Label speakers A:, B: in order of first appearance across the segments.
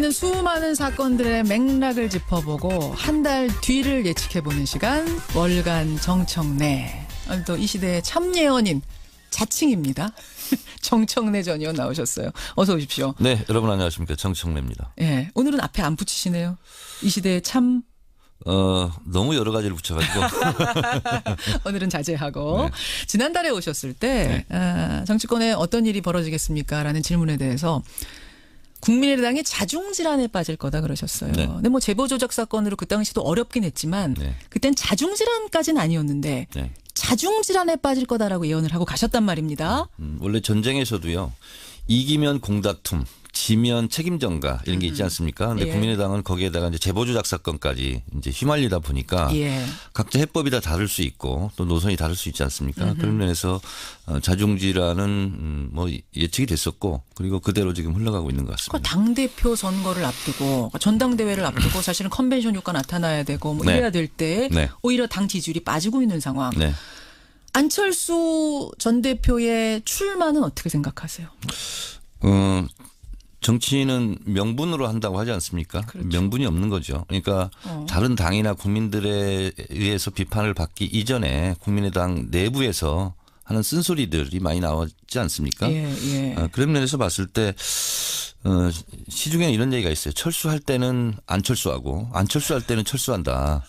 A: 있는 수많은 사건들의 맥락을 짚어보고 한 달 뒤를 예측해보는 시간 월간 정청래. 또 이 시대의 참예언인 자칭입니다. 정청래 전 의원 나오셨어요. 어서 오십시오.
B: 네, 여러분 안녕하십니까. 정청래입니다.
A: 예, 오늘은 앞에 안 붙이시네요. 이 시대의 참.
B: 너무 여러 가지를 붙여가지고.
A: 오늘은 자제하고.
B: 네.
A: 지난달에 오셨을 때 정치권에 어떤 일이 벌어지겠습니까? 라는 질문에 대해서 국민의당이 자중질환에 빠질 거다 그러셨어요.
B: 네.
A: 근데 뭐 제보 조작 사건으로 그 당시도 어렵긴 했지만
B: 네.
A: 그땐 자중질환까지는 아니었는데
B: 네.
A: 자중질환에 빠질 거다라고 예언을 하고 가셨단 말입니다.
B: 원래 전쟁에서도요. 이기면 공다툼, 지면 책임전가 이런 게 있지 않습니까? 근데
A: 예.
B: 국민의당은 거기에다가 이제 제보 조작 사건까지 이제 휘말리다 보니까
A: 예.
B: 각자 해법이 다 다를 수 있고 또 노선이 다를 수 있지 않습니까? 그런 면에서 자중질환은 뭐 예측이 됐었고 그리고 그대로 지금 흘러가고 있는 것 같습니다.
A: 당대표 선거를 앞두고 전당대회를 앞두고 사실은 컨벤션 효과 나타나야 되고 뭐
B: 네.
A: 이래야 될 때
B: 네.
A: 오히려 당 지지율이 빠지고 있는 상황.
B: 네.
A: 안철수 전 대표의 출마는 어떻게 생각하세요?
B: 정치인은 명분으로 한다고 하지 않습니까?
A: 그렇죠.
B: 명분이 없는 거죠. 그러니까 다른 당이나 국민들에 의해서 비판을 받기 이전에 국민의당 내부에서 하는 쓴소리들이 많이 나왔지 않습니까?
A: 예.
B: 그런 면에서 봤을 때 시중에는 이런 얘기가 있어요. 철수할 때는 안 철수하고 안 철수할 때는 철수한다.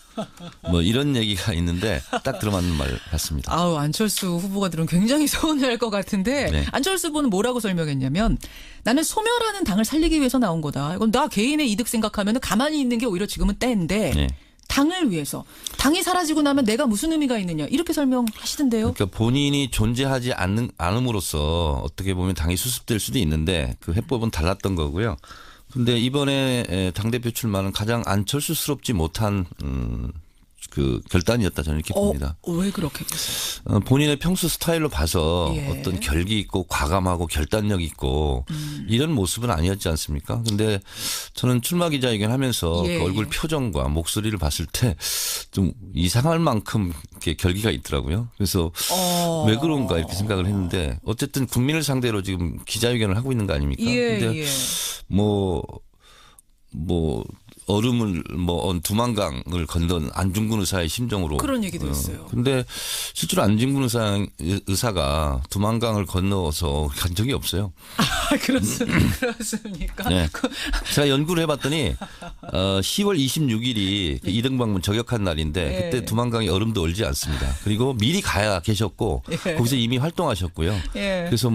B: 뭐 이런 얘기가 있는데 딱 들어맞는 말 같습니다.
A: 아우, 안철수 후보가 들으면 굉장히 서운해할 것 같은데
B: 네.
A: 안철수 후보는 뭐라고 설명했냐면 나는 소멸하는 당을 살리기 위해서 나온 거다. 이건 나 개인의 이득 생각하면 가만히 있는 게 오히려 지금은 때인데
B: 네.
A: 당을 위해서 당이 사라지고 나면 내가 무슨 의미가 있느냐 이렇게 설명하시던데요.
B: 그러니까 본인이 존재하지 않음으로써 어떻게 보면 당이 수습될 수도 있는데 그 해법은 달랐던 거고요. 근데 이번에 당대표 출마는 가장 안철수스럽지 못한 그 결단이었다 저는 이렇게 봅니다.
A: 왜 그렇게 보세요?
B: 본인의 평소 스타일로 봐서
A: 예.
B: 어떤 결기 있고 과감하고 결단력 있고 이런 모습은 아니었지 않습니까? 근데 저는 출마 기자회견 하면서
A: 예,
B: 그 얼굴
A: 예.
B: 표정과 목소리를 봤을 때 좀 이상할 만큼 이렇게 결기가 있더라고요. 그래서 왜 그런가 이렇게 생각을 했는데 어쨌든 국민을 상대로 지금 기자회견을 하고 있는 거 아닙니까? 근데
A: 예.
B: 뭐 얼음을 두만강을 건넌 안중근 의사의 심정으로
A: 그런 얘기도 있어요.
B: 근데 실제로 안중근 의사가 두만강을 건너서 간 적이 없어요.
A: 그렇습니까?
B: 네. 제가 연구를 해봤더니 10월 26일이 이등방문 저격한 날인데
A: 예.
B: 그때 두만강에 얼음도 얼지 않습니다. 그리고 미리 가야 계셨고
A: 예.
B: 거기서 이미 활동하셨고요.
A: 예.
B: 그래서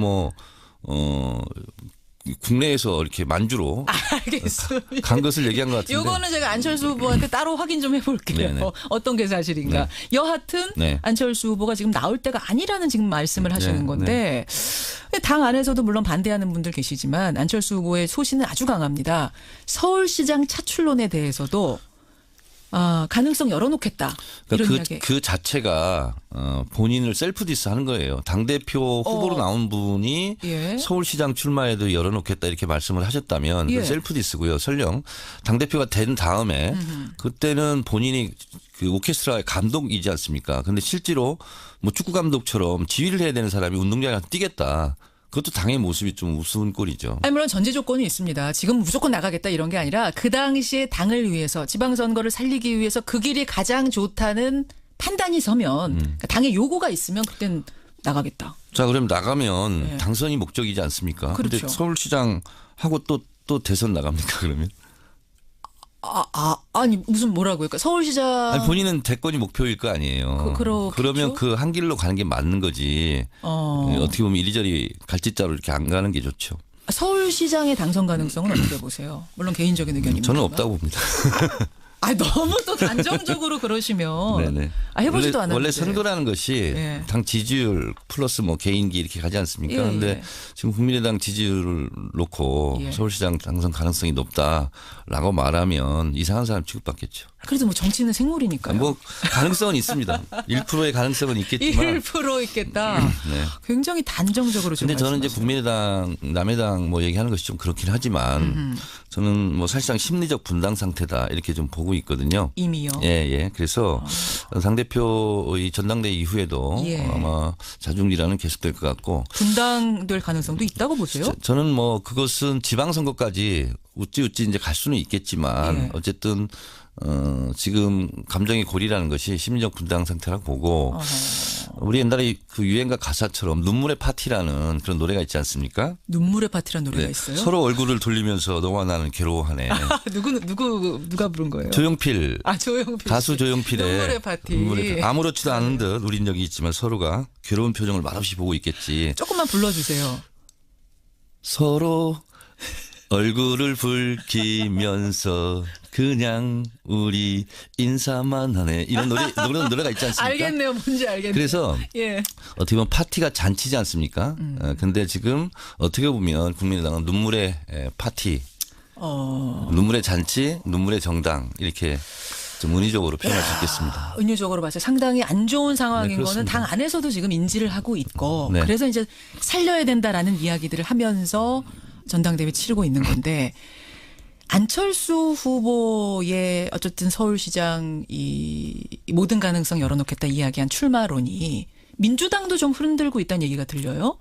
B: 국내에서 이렇게 만주로
A: 알겠습니다.
B: 간 것을 얘기한 것 같은데.
A: 요거는 제가 안철수 후보한테 따로 확인 좀 해볼게요.
B: 네네.
A: 어떤 게 사실인가. 여하튼
B: 네.
A: 안철수 후보가 지금 나올 때가 아니라는 지금 말씀을 하시는
B: 네,
A: 건데 당 안에서도 물론 반대하는 분들 계시지만 안철수 후보의 소신은 아주 강합니다. 서울시장 차출론에 대해서도 가능성 열어놓겠다. 이런
B: 그러니까
A: 이야기.
B: 그 자체가 본인을 셀프 디스 하는 거예요. 당대표 후보로 나온 분이
A: 예.
B: 서울시장 출마에도 열어놓겠다 이렇게 말씀을 하셨다면
A: 예.
B: 그 셀프 디스고요. 설령 당대표가 된 다음에 그때는 본인이 그 오케스트라의 감독이지 않습니까? 근데 실제로 뭐 축구 감독처럼 지휘를 해야 되는 사람이 운동장에 가서 뛰겠다. 그것도 당의 모습이 좀 우스운 꼴이죠.
A: 아니, 물론 전제 조건이 있습니다. 지금 무조건 나가겠다 이런 게 아니라 그 당시에 당을 위해서 지방선거를 살리기 위해서 그 길이 가장 좋다는 판단이 서면 그러니까 당의 요구가 있으면 그땐 나가겠다.
B: 자, 그럼 나가면
A: 네.
B: 당선이 목적이지 않습니까?
A: 그렇죠.
B: 근데 서울시장 하고 또 대선 나갑니까 그러면?
A: 아니 무슨 뭐라고요? 그러니까 서울시장
B: 아니, 본인은 대권이 목표일 거 아니에요.
A: 그렇겠죠?
B: 그러면 그 한 길로 가는 게 맞는 거지. 어떻게 보면 이리저리 갈짓자로 이렇게 안 가는 게 좋죠.
A: 서울시장의 당선 가능성은 어떻게 보세요? 물론 개인적인 의견입니다.
B: 저는 없다고 봅니다.
A: 너무 또 단정적으로 그러시면
B: 네네.
A: 해보지도 않았는데.
B: 원래 선거라는 것이
A: 네.
B: 당 지지율 플러스 뭐 개인기 이렇게 가지 않습니까? 그런데
A: 예.
B: 지금 국민의당 지지율을 놓고
A: 예.
B: 서울시장 당선 가능성이 높다라고 말하면 이상한 사람 취급받겠죠.
A: 그래도 뭐 정치는 생물이니까요.
B: 뭐 가능성은 있습니다. 1%의 가능성은 있겠지만
A: 1% 있겠다.
B: 네.
A: 굉장히 단정적으로 좀.
B: 근데 저는 이제
A: 말씀하시죠.
B: 국민의당, 남의당 뭐 얘기하는 것이 좀 그렇긴 하지만 저는 뭐 사실상 심리적 분당 상태다 이렇게 좀 보고 있거든요.
A: 이미요.
B: 예. 그래서 당 대표의 전당대회 이후에도
A: 예.
B: 아마 자중질환은 계속될 것 같고
A: 분당될 가능성도 있다고 보세요?
B: 저는 뭐 그것은 지방선거까지 우찌 이제 갈 수는 있겠지만
A: 예.
B: 어쨌든 지금 감정의 골이라는 것이 심리적 분당 상태라고 보고 우리 옛날에 그 유행가 가사처럼 눈물의 파티라는 그런 노래가 있지 않습니까?
A: 눈물의 파티라는 노래가
B: 네.
A: 있어요.
B: 서로 얼굴을 돌리면서 너와 나는 괴로워하네.
A: 누가 부른 거예요?
B: 조용필
A: 조용필
B: 가수
A: 씨.
B: 조용필의
A: 눈물의 파티.
B: 아무렇지도 않은 듯 우린 여기 있지만 서로가 괴로운 표정을 말없이 보고 있겠지.
A: 조금만 불러주세요.
B: 서로 얼굴을 붉히면서 그냥 우리 인사만 하네. 이런 노래가 있지 않습니까?
A: 알겠네요. 뭔지 알겠네요.
B: 그래서
A: 예.
B: 어떻게 보면 파티가 잔치지 않습니까? 근데 지금 어떻게 보면 국민의당은 눈물의 파티, 눈물의 잔치, 눈물의 정당 이렇게 좀 은유적으로 표현할 수 있겠습니다.
A: 은유적으로 봐서 상당히 안 좋은 상황인
B: 네,
A: 거는
B: 그렇습니다.
A: 당 안에서도 지금 인지를 하고 있고
B: 네.
A: 그래서 이제 살려야 된다라는 이야기들을 하면서 전당대회 치르고 있는 건데 안철수 후보의 어쨌든 서울시장 이 모든 가능성 열어놓겠다 이야기한 출마론이 민주당도 좀 흔들고 있다는 얘기가 들려요.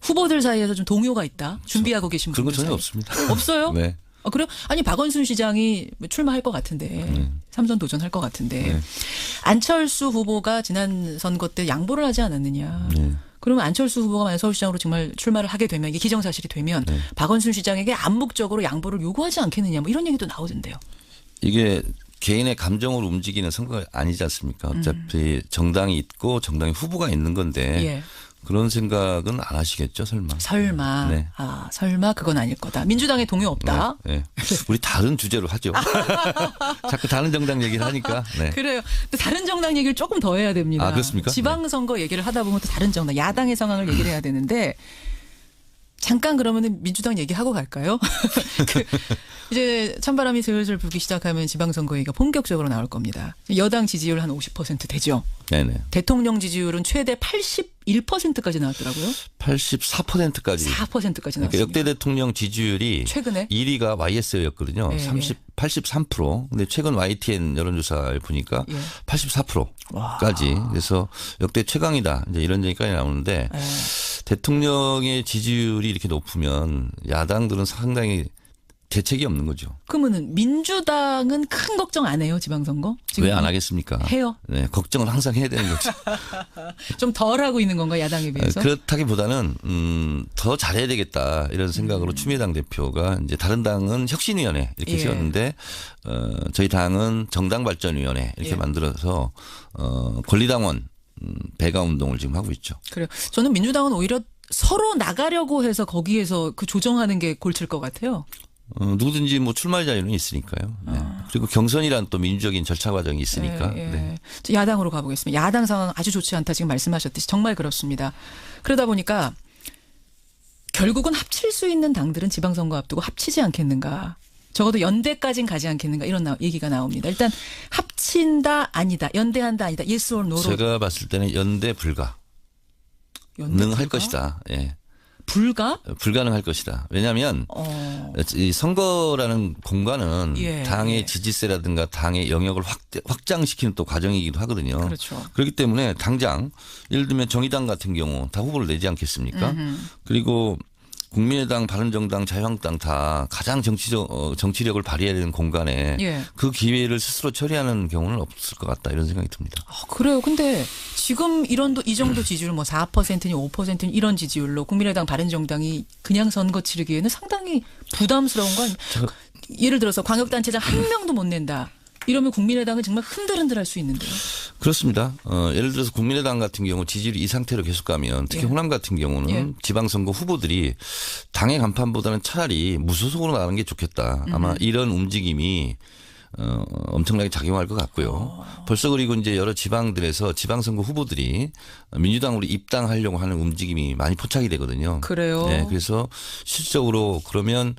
A: 후보들 사이에서 좀 동요가 있다. 준비하고 계신
B: 그런 건
A: 분들
B: 전혀
A: 사이에.
B: 없습니다.
A: 없어요?
B: 네.
A: 그래요? 아니 박원순 시장이 출마할 것 같은데 삼선 도전할 것 같은데
B: 네.
A: 안철수 후보가 지난 선거 때 양보를 하지 않았느냐.
B: 네.
A: 그러면 안철수 후보가 만약 서울시장으로 정말 출마를 하게 되면 이게 기정사실이 되면
B: 네.
A: 박원순 시장에게 암묵적으로 양보를 요구하지 않겠느냐 뭐 이런 얘기도 나오던데요.
B: 이게 개인의 감정으로 움직이는 선거가 아니지 않습니까? 어차피 정당이 있고 정당의 후보가 있는 건데
A: 예.
B: 그런 생각은 안 하시겠죠, 설마.
A: 설마.
B: 네.
A: 설마 그건 아닐 거다. 민주당에 동요 없다.
B: 네. 우리 다른 주제로 하죠. 자꾸 다른 정당 얘기를 하니까. 네.
A: 그래요. 근데 다른 정당 얘기를 조금 더 해야 됩니다.
B: 아, 그렇습니까?
A: 지방선거 얘기를 하다 보면 또 다른 정당, 야당의 상황을 얘기를 해야 되는데 잠깐 그러면은 민주당 얘기하고 갈까요? 이제 찬바람이 슬슬 불기 시작하면 지방선거 얘기가 본격적으로 나올 겁니다. 여당 지지율 한 50% 되죠.
B: 네네.
A: 대통령 지지율은 최대 81%까지 나왔더라고요.
B: 84%까지.
A: 4%까지
B: 그러니까
A: 나왔습니다.
B: 역대 대통령 지지율이
A: 최근에
B: 1위가 YS였거든요.
A: 예,
B: 83%. 근데 최근 YTN 여론조사에 보니까
A: 예.
B: 84%까지. 그래서 역대 최강이다. 이제 이런 얘기까지 나오는데
A: 예.
B: 대통령의 지지율이 이렇게 높으면 야당들은 상당히 대책이 없는 거죠.
A: 그러면은 민주당은 큰 걱정 안 해요, 지방선거?
B: 왜 안 하겠습니까?
A: 해요.
B: 네, 걱정을 항상 해야 되는 거죠.
A: 좀 덜 하고 있는 건가 야당에 비해서?
B: 그렇다기보다는 더 잘해야 되겠다 이런 생각으로 추미애 당 대표가 이제 다른 당은 혁신위원회 이렇게
A: 예.
B: 세웠는데 저희 당은 정당발전위원회 이렇게
A: 예.
B: 만들어서 권리당원 배가 운동을 지금 하고 있죠.
A: 그래요. 저는 민주당은 오히려 서로 나가려고 해서 거기에서 그 조정하는 게 골칠 것 같아요.
B: 누구든지 뭐 출마 자유는 있으니까요. 네. 그리고 경선이란 또 민주적인 절차 과정이 있으니까.
A: 예, 예.
B: 네.
A: 야당으로 가보겠습니다. 야당 상황 아주 좋지 않다 지금 말씀하셨듯이 정말 그렇습니다. 그러다 보니까 결국은 합칠 수 있는 당들은 지방선거 앞두고 합치지 않겠는가. 적어도 연대까지는 가지 않겠는가 이런 얘기가 나옵니다. 일단 합친다 아니다. 연대한다 아니다. yes or no로.
B: 제가 봤을 때는 연대 불가.
A: 연대
B: 능할
A: 불가?
B: 것이다. 예.
A: 불가?
B: 불가능할 것이다. 왜냐하면 이 선거라는 공간은
A: 예,
B: 당의
A: 예.
B: 지지세라든가 당의 영역을 확장시키는 또 과정이기도 하거든요.
A: 그렇죠.
B: 그렇기 때문에 당장 예를 들면 정의당 같은 경우 다 후보를 내지 않겠습니까? 그리고 국민의당, 바른정당, 자유한국당 다 가장 정치력을 발휘해야 되는 공간에
A: 예.
B: 그 기회를 스스로 처리하는 경우는 없을 것 같다 이런 생각이 듭니다.
A: 그래요. 근데 지금 이 정도 지지율 뭐 4%니 5%니 이런 지지율로 국민의당 바른정당이 그냥 선거 치르기에는 상당히 부담스러운 거 아니에요? 예를 들어서 광역단체장 한 명도 못 낸다. 이러면 국민의당은 정말 흔들흔들할 수 있는데요.
B: 그렇습니다. 예를 들어서 국민의당 같은 경우 지지율이 이 상태로 계속 가면 특히
A: 예.
B: 호남 같은 경우는
A: 예.
B: 지방선거 후보들이 당의 간판보다는 차라리 무소속으로 나가는 게 좋겠다. 아마 이런 움직임이 엄청나게 작용할 것 같고요. 벌써 그리고 이제 여러 지방들에서 지방선거 후보들이 민주당으로 입당하려고 하는 움직임이 많이 포착이 되거든요.
A: 그래요.
B: 네, 그래서 실질적으로 그러면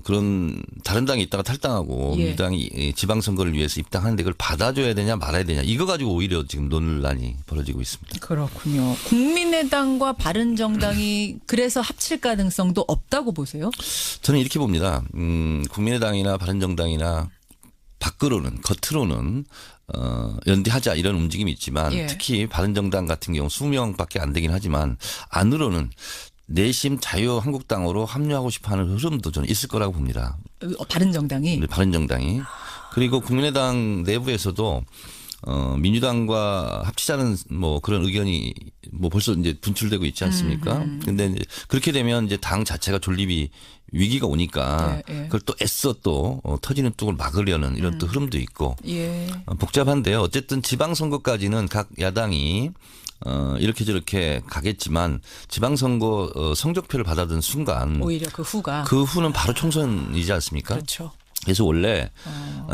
B: 그런 다른 당이 있다가 탈당하고
A: 예.
B: 민주당이 지방선거를 위해서 입당하는데 그걸 받아줘야 되냐 말아야 되냐 이거 가지고 오히려 지금 논란이 벌어지고 있습니다.
A: 그렇군요. 국민의당과 바른정당이 그래서 합칠 가능성도 없다고 보세요?
B: 저는 이렇게 봅니다. 국민의당이나 바른정당이나 겉으로는 연대하자 이런 움직임이 있지만
A: 예.
B: 특히 바른정당 같은 경우 20명밖에 안 되긴 하지만 안으로는 내심 자유한국당으로 합류하고 싶어하는 흐름도 저는 있을 거라고 봅니다.
A: 바른정당이?
B: 네, 바른정당이. 그리고 국민의당 내부에서도 민주당과 합치자는 뭐 그런 의견이 뭐 벌써 이제 분출되고 있지 않습니까? 근데 이제 그렇게 되면 이제 당 자체가 존립이 위기가 오니까
A: 예, 예.
B: 그걸 또 애써 또 터지는 뚝을 막으려는 이런 또 흐름도 있고
A: 예.
B: 복잡한데요. 어쨌든 지방선거까지는 각 야당이 이렇게 저렇게 가겠지만 지방선거 성적표를 받아든 순간
A: 오히려 그 후가.
B: 그 후는 바로 총선이지 않습니까?
A: 그렇죠.
B: 그래서 원래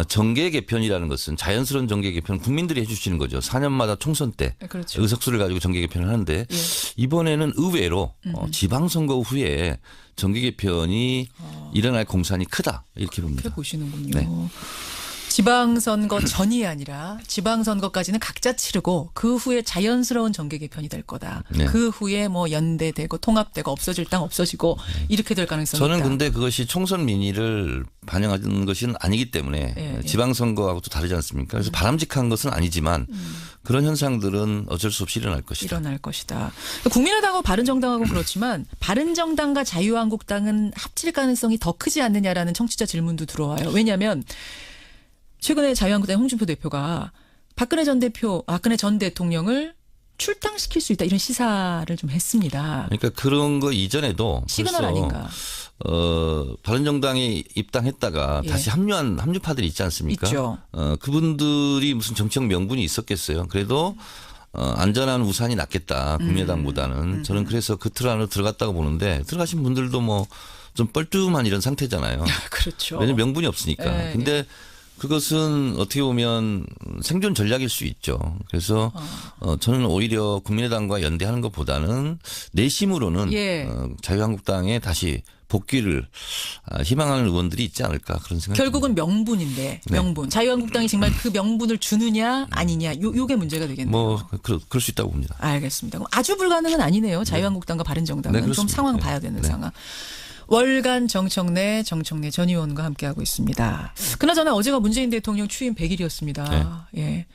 B: 정계 개편이라는 것은 자연스러운 정계 개편 국민들이 해주시는 거죠. 4년마다 총선 때
A: 그렇죠.
B: 의석수를 가지고 정계 개편을 하는데
A: 예.
B: 이번에는 의외로 지방선거 후에 정계 개편이 일어날 공산이 크다 이렇게 봅니다.
A: 그렇게 보시는군요.
B: 네.
A: 지방선거 전이 아니라 지방선거까지는 각자 치르고 그 후에 자연스러운 정계 개편이 될 거다.
B: 네.
A: 그 후에 뭐 연대되고 통합되고 없어질 땅 없어지고 이렇게 될 가능성이
B: 저는
A: 있다.
B: 근데 그것이 총선 민의를 반영하는 것은 아니기 때문에
A: 예, 예.
B: 지방선거하고 또 다르지 않습니까? 그래서 바람직한 것은 아니지만 그런 현상들은 어쩔 수 없이 일어날 것이다.
A: 일어날 것이다. 국민의당하고 바른정당하고는 그렇지만 바른정당과 자유한국당은 합칠 가능성이 더 크지 않느냐라는 청취자 질문도 들어와요. 왜냐하면 최근에 자유한국당 홍준표 대표가 박근혜 전 대통령을 출당시킬 수 있다 이런 시사를 좀 했습니다.
B: 그러니까 그런 거 이전에도
A: 시그널
B: 벌써
A: 아닌가?
B: 바른정당에 입당했다가
A: 예.
B: 다시 합류한 합류파들이 있지 않습니까?
A: 있죠.
B: 그분들이 무슨 정치적 명분이 있었겠어요. 그래도 안전한 우산이 낫겠다 국민의당보다는 저는 그래서 그 틀 안으로 들어갔다고 보는데 들어가신 분들도 뭐 좀 뻘쭘한 이런 상태잖아요.
A: 그렇죠.
B: 왜냐면 명분이 없으니까.
A: 예,
B: 근데 그것은 어떻게 보면 생존 전략일 수 있죠. 그래서 저는 오히려 국민의당과 연대하는 것보다는 내심으로는
A: 예.
B: 자유한국당에 다시 복귀를 희망하는 의원들이 있지 않을까 그런 생각이
A: 결국은 명분인데
B: 네.
A: 명분. 자유한국당이 정말 그 명분을 주느냐 아니냐 요게 문제가 되겠네요.
B: 뭐 그럴 수 있다고 봅니다.
A: 알겠습니다. 그럼 아주 불가능은 아니네요. 자유한국당과 바른정당은
B: 네,
A: 좀
B: 그렇습니다.
A: 상황
B: 네.
A: 봐야 되는
B: 네.
A: 상황. 월간 정청래 전 의원과 함께하고 있습니다. 그나저나 어제가 문재인 대통령 취임 100일이었습니다. 예.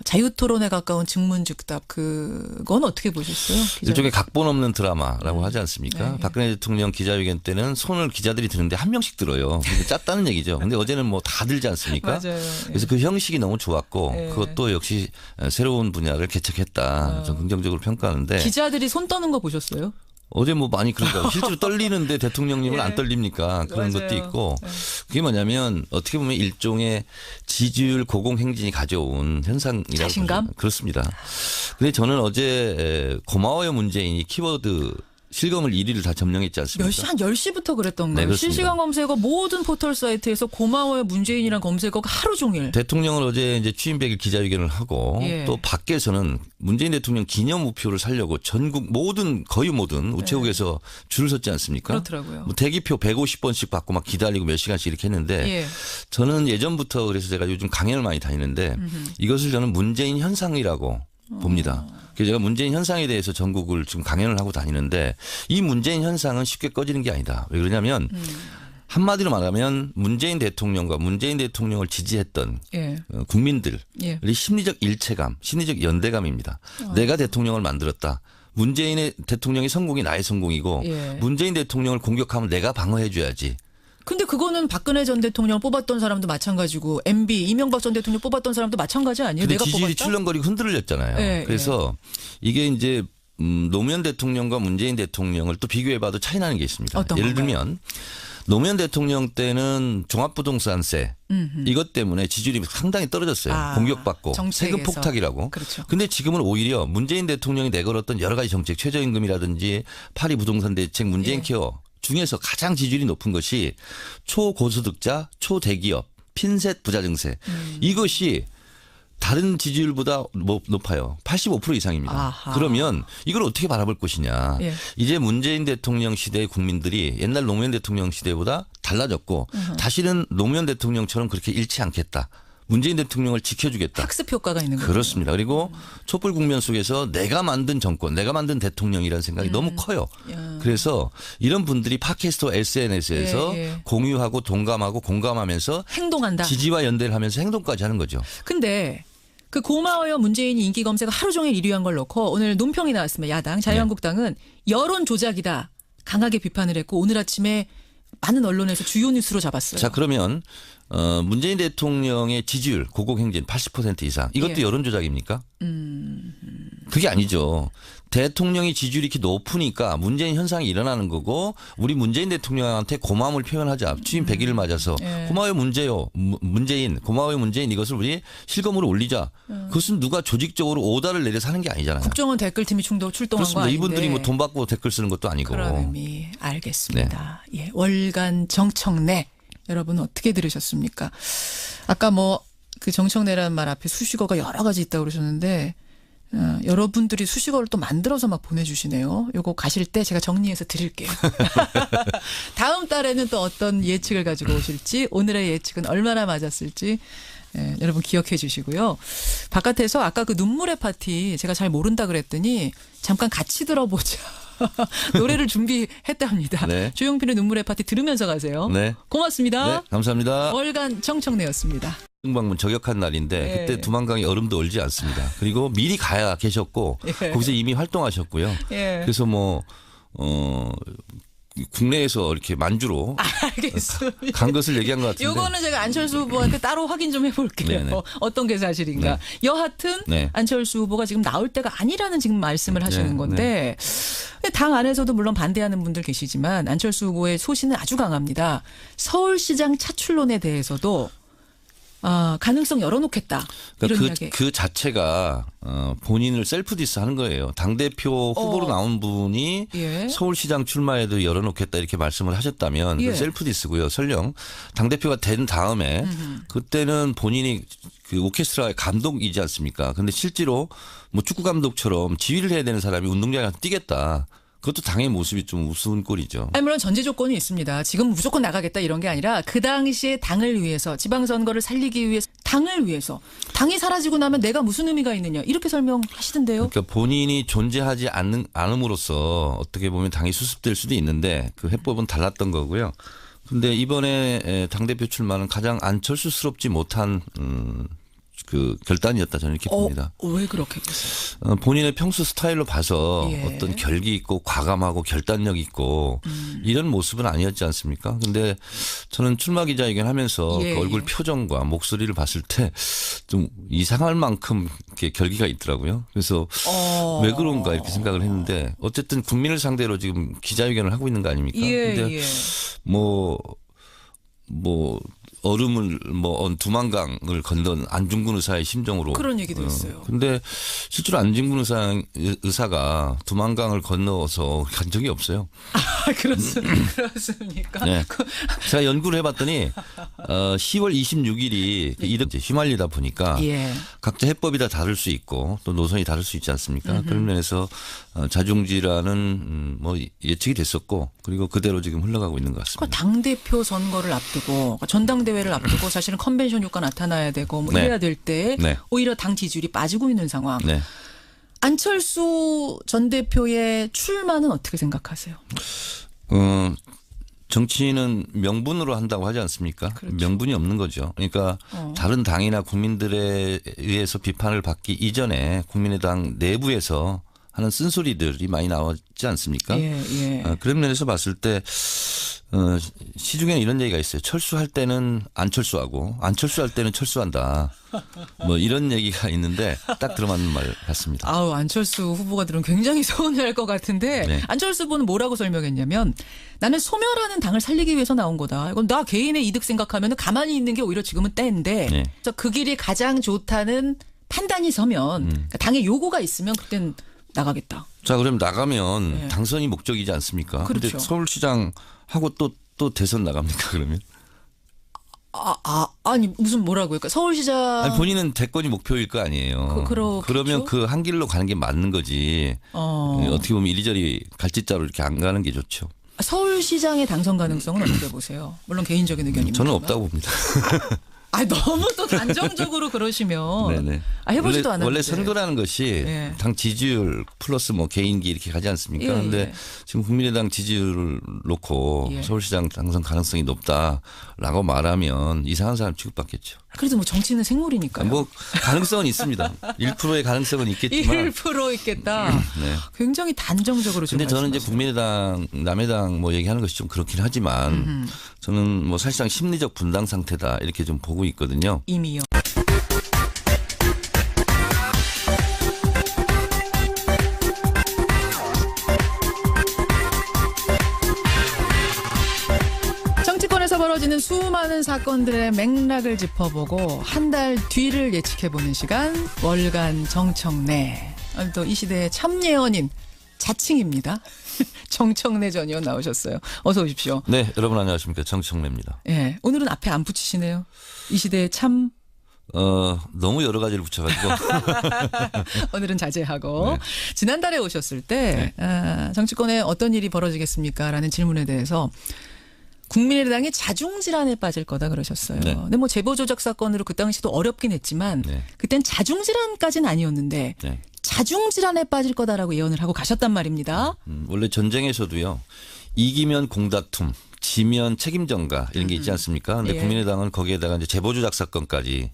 A: 자유토론에 가까운 증문즉답 그건 어떻게 보셨어요? 기자님?
B: 일종의 각본 없는 드라마라고 하지 않습니까?
A: 네.
B: 박근혜 대통령 기자회견 때는 손을 기자들이 드는데 한 명씩 들어요. 근데 짰다는 얘기죠. 근데 어제는 뭐 다 들지 않습니까?
A: 맞아요.
B: 그래서 그 형식이 너무 좋았고
A: 네.
B: 그것도 역시 새로운 분야를 개척했다. 좀 긍정적으로 평가하는데
A: 기자들이 손 떠는 거 보셨어요?
B: 어제 뭐 많이 그런가 실제로 떨리는데 대통령님은
A: 예.
B: 안 떨립니까? 그런
A: 맞아요.
B: 것도 있고
A: 네.
B: 그게 뭐냐면 어떻게 보면 일종의 지지율 고공행진이 가져온 현상이라고
A: 자신감?
B: 보죠. 그렇습니다. 근데 저는 어제 고마워요 문재인이 키워드 실검을 1위를 다 점령했지 않습니까?
A: 몇 시, 한 10시부터 그랬던
B: 네,
A: 거예요.
B: 그렇습니다.
A: 실시간 검색어 모든 포털 사이트에서 고마워요 문재인이란 검색어가 하루 종일.
B: 대통령은 어제 이제 취임 100일 기자회견을 하고
A: 예.
B: 또 밖에서는 문재인 대통령 기념 우표를 사려고 전국 거의 모든 우체국에서 줄을 섰지 않습니까?
A: 그렇더라고요.
B: 뭐 대기표 150번씩 받고 막 기다리고 몇 시간씩 이렇게 했는데
A: 예.
B: 저는 예전부터 그래서 제가 요즘 강연을 많이 다니는데 이것을 저는 문재인 현상이라고 봅니다. 그래서 제가 문재인 현상에 대해서 전국을 지금 강연을 하고 다니는데 이 문재인 현상은 쉽게 꺼지는 게 아니다. 왜 그러냐면 한마디로 말하면 문재인 대통령과 문재인 대통령을 지지했던
A: 예.
B: 국민들의
A: 예.
B: 심리적 일체감, 심리적 연대감입니다. 내가 대통령을 만들었다. 문재인의 대통령의 성공이 나의 성공이고
A: 예.
B: 문재인 대통령을 공격하면 내가 방어해 줘야지.
A: 근데 그거는 박근혜 전 대통령 뽑았던 사람도 마찬가지고 MB 이명박 전 대통령 뽑았던 사람도 마찬가지 아니에요?
B: 근데
A: 내가
B: 지지율이
A: 뽑았다?
B: 출렁거리고 흔들렸잖아요.
A: 예,
B: 그래서 이게 이제 노무현 대통령과 문재인 대통령을 또 비교해봐도 차이 나는 게 있습니다.
A: 어떤
B: 예를
A: 건가요?
B: 들면 노무현 대통령 때는 종합부동산세 이것 때문에 지지율이 상당히 떨어졌어요.
A: 아,
B: 공격받고
A: 정책에서.
B: 세금 폭탁이라고.
A: 그렇죠.
B: 근데 지금은 오히려 문재인 대통령이 내걸었던 여러 가지 정책 최저임금이라든지 파리 부동산 대책 문재인
A: 예.
B: 케어 중에서 가장 지지율이 높은 것이 초고소득자 초대기업 핀셋 부자 증세 이것이 다른 지지율보다 높아요. 85% 이상입니다.
A: 아하.
B: 그러면 이걸 어떻게 바라볼 것이냐.
A: 예.
B: 이제 문재인 대통령 시대의 국민들이 옛날 노무현 대통령 시대보다 달라졌고 다시는 노무현 대통령처럼 그렇게 잃지 않겠다. 문재인 대통령을 지켜주겠다.
A: 학습 효과가 있는 거죠.
B: 그렇습니다. 그리고 촛불 국면 속에서 내가 만든 정권, 내가 만든 대통령이라는 생각이 너무 커요. 그래서 이런 분들이 팟캐스트와 SNS에서 공유하고 동감하고 공감하면서
A: 행동한다.
B: 지지와 연대를 하면서 행동까지 하는 거죠.
A: 근데 그 고마워요 문재인이 인기 검색어 하루 종일 1위한 걸 놓고 오늘 논평이 나왔습니다. 야당 자유한국당은 여론 조작이다. 강하게 비판을 했고 오늘 아침에 많은 언론에서 주요 뉴스로 잡았어요.
B: 자, 그러면 문재인 대통령의 지지율 고공행진 80% 이상 이것도 여론 조작입니까? 그게 아니죠. 대통령이 지지율이 이렇게 높으니까 문재인 현상이 일어나는 거고 우리 문재인 대통령한테 고마움을 표현하자. 취임 100일을 맞아서 고마워요 문재인 고마워요 문재인 이것을 우리 실검으로 올리자. 그것은 누가 조직적으로 오다를 내려서 하는 게 아니잖아요.
A: 국정원 댓글팀이 출동한
B: 그렇습니다.
A: 거 아닌데.
B: 이분들이 뭐 돈 받고 댓글 쓰는 것도 아니고.
A: 그런 의미 알겠습니다. 예, 월간 정청래 여러분 어떻게 들으셨습니까? 아까 뭐 그 정청래라는 말 앞에 수식어가 여러 가지 있다고 그러셨는데 여러분들이 수식어를 또 만들어서 막 보내주시네요. 요거 가실 때 제가 정리해서 드릴게요. 다음 달에는 또 어떤 예측을 가지고 오실지 오늘의 예측은 얼마나 맞았을지 여러분 기억해 주시고요. 바깥에서 아까 그 눈물의 파티 제가 잘 모른다 그랬더니 잠깐 같이 들어보자. 노래를 준비했답니다.
B: 네.
A: 조용필의 눈물의 파티 들으면서 가세요.
B: 네.
A: 고맙습니다.
B: 네, 감사합니다.
A: 월간 정청래였습니다.
B: 방문 저격한 날인데 그때 두만강에 얼음도 얼지 않습니다. 그리고 미리 가야 계셨고 거기서 이미 활동하셨고요. 그래서 뭐 국내에서 이렇게 만주로
A: 알겠습니다.
B: 간 것을 얘기한 것 같은데.
A: 요거는 제가 안철수 후보한테 따로 확인 좀 해볼게요.
B: 네네.
A: 어떤 게 사실인가. 여하튼 안철수 후보가 지금 나올 때가 아니라는 지금 말씀을 하시는 건데 당 안에서도 물론 반대하는 분들 계시지만 안철수 후보의 소신은 아주 강합니다. 서울시장 차출론에 대해서도 가능성 열어놓겠다. 이런 이야기.
B: 그 자체가 본인을 셀프 디스하는 거예요. 당대표 후보로 나온 분이 서울시장 출마에도 열어놓겠다 이렇게 말씀을 하셨다면 그 셀프 디스고요. 설령 당대표가 된 다음에 그때는 본인이 그 오케스트라의 감독이지 않습니까? 근데 실제로 뭐 축구 감독처럼 지휘를 해야 되는 사람이 운동장에 가서 뛰겠다. 그것도 당의 모습이 좀 우스운 꼴이죠.
A: 아니, 물론 전제 조건이 있습니다. 지금 무조건 나가겠다 이런 게 아니라 그 당시에 당을 위해서 지방선거를 살리기 위해서 당을 위해서 당이 사라지고 나면 내가 무슨 의미가 있느냐 이렇게 설명하시던데요.
B: 그러니까 본인이 존재하지 않음으로써 어떻게 보면 당이 수습될 수도 있는데 그 해법은 달랐던 거고요. 근데 이번에 당대표 출마는 가장 안철수스럽지 못한 그 결단이었다 저는 이렇게 봅니다.
A: 왜 그렇게 보세요?
B: 본인의 평소 스타일로 봐서 어떤 결기 있고 과감하고 결단력 있고 이런 모습은 아니었지 않습니까? 근데 저는 출마 기자회견 하면서 그 얼굴 표정과 목소리를 봤을 때 좀 이상할 만큼 이렇게 결기가 있더라고요. 그래서 왜 그런가 이렇게 생각을 했는데 어쨌든 국민을 상대로 지금 기자회견을 하고 있는 거 아닙니까? 근데 뭐 얼음을 두만강을 건넌 안중근 의사의 심정으로
A: 그런 얘기도 있어요.
B: 근데 실제로 안중근 의사가 두만강을 건너서 간 적이 없어요.
A: 그렇습니까?
B: 네. 제가 연구를 해봤더니 10월 26일이 이렇게 휘말리다 보니까 각자 해법이 다 다를 수 있고 또 노선이 다를 수 있지 않습니까? 그런 면에서 자중지라는 뭐 예측이 됐었고 그리고 그대로 지금 흘러가고 있는 것 같습니다.
A: 당대표 선거를 앞두고 전당대회를 앞두고 사실은 컨벤션 효과 나타나야 되고 뭐 이래야 될 때 오히려 당 지지율이 빠지고 있는 상황. 안철수 전 대표의 출마는 어떻게 생각하세요?
B: 정치인은 명분으로 한다고 하지 않습니까? 그렇죠. 명분이 없는 거죠. 그러니까 다른 당이나 국민들에 의해서 비판을 받기 이전에 국민의당 내부에서 하는 쓴소리들이 많이 나왔지 않습니까? 그런 면에서 봤을 때 시중에는 이런 얘기가 있어요. 철수할 때는 안철수하고 안철수할 때는 철수한다. 뭐 이런 얘기가 있는데 딱 들어맞는 말 같습니다.
A: 안철수 후보가 들으면 굉장히 서운해할 것 같은데 안철수 후보는 뭐라고 설명했냐면 나는 소멸하는 당을 살리기 위해서 나온 거다. 이건 나 개인의 이득 생각하면 가만히 있는 게 오히려 지금은 때인데 그래서 그 길이 가장 좋다는 판단이 서면 그러니까 당의 요구가 있으면 그땐 나가겠다.
B: 자, 그럼 나가면 당선이 목적이지 않습니까? 그런데 서울시장 하고 또 대선 나갑니까 그러면?
A: 아니 무슨 뭐라고요? 그러니까 서울시장
B: 아니, 본인은 대권이 목표일 거 아니에요. 그러면 그 한 길로 가는 게 맞는 거지. 어떻게 보면 이리저리 갈짓자로 이렇게 안 가는 게 좋죠.
A: 서울시장의 당선 가능성은 어떻게 보세요? 물론 개인적인 의견입니다.
B: 저는 없다고 봅니다.
A: 너무 또 단정적으로 그러시면.
B: 네네.
A: 해보지도 않았는데.
B: 원래 선거라는 것이
A: 예.
B: 당 지지율 플러스 뭐 개인기 이렇게 가지 않습니까?
A: 예,
B: 그런데
A: 예.
B: 지금 국민의당 지지율을 놓고
A: 예.
B: 서울시장 당선 가능성이 높다라고 말하면 이상한 사람 취급받겠죠.
A: 그래도 뭐 정치는 생물이니까요.
B: 뭐 가능성은 있습니다. 1%의 가능성은 있겠지만.
A: 1% 있겠다.
B: 네.
A: 굉장히 단정적으로 좀
B: 근데 저는 이제
A: 말씀하시네요.
B: 국민의당, 남의당 뭐 얘기하는 것이 좀 그렇긴 하지만 저는 뭐 사실상 심리적 분당 상태다 이렇게 좀 보고 있거든요.
A: 이미요. 정치권에서 벌어지는 수많은 사건들의 맥락을 짚어보고 한 달 뒤를 예측해보는 시간 월간 정청래. 또 이 시대의 참예언인 자칭입니다. 정청래 전 의원 나오셨어요. 어서 오십시오.
B: 네, 여러분 안녕하십니까. 정청래입니다.
A: 예, 오늘은 앞에 안 붙이시네요. 이 시대의 참
B: 너무 여러 가지를 붙여가지고.
A: 오늘은 자제하고 지난달에 오셨을 때 정치권에 어떤 일이 벌어지겠습니까? 라는 질문에 대해서 국민의당이 자중질환에 빠질 거다 그러셨어요.
B: 네.
A: 근데 뭐 제보 조작 사건으로 그 당시도 어렵긴 했지만
B: 네.
A: 그땐 자중질환까지는 아니었는데
B: 네.
A: 자중질환에 빠질 거다라고 예언을 하고 가셨단 말입니다.
B: 원래 전쟁에서도요. 이기면 공다툼, 지면 책임 전가 이런 게 있지 않습니까? 근데
A: 예.
B: 국민의당은 거기에다가 이제 제보 조작 사건까지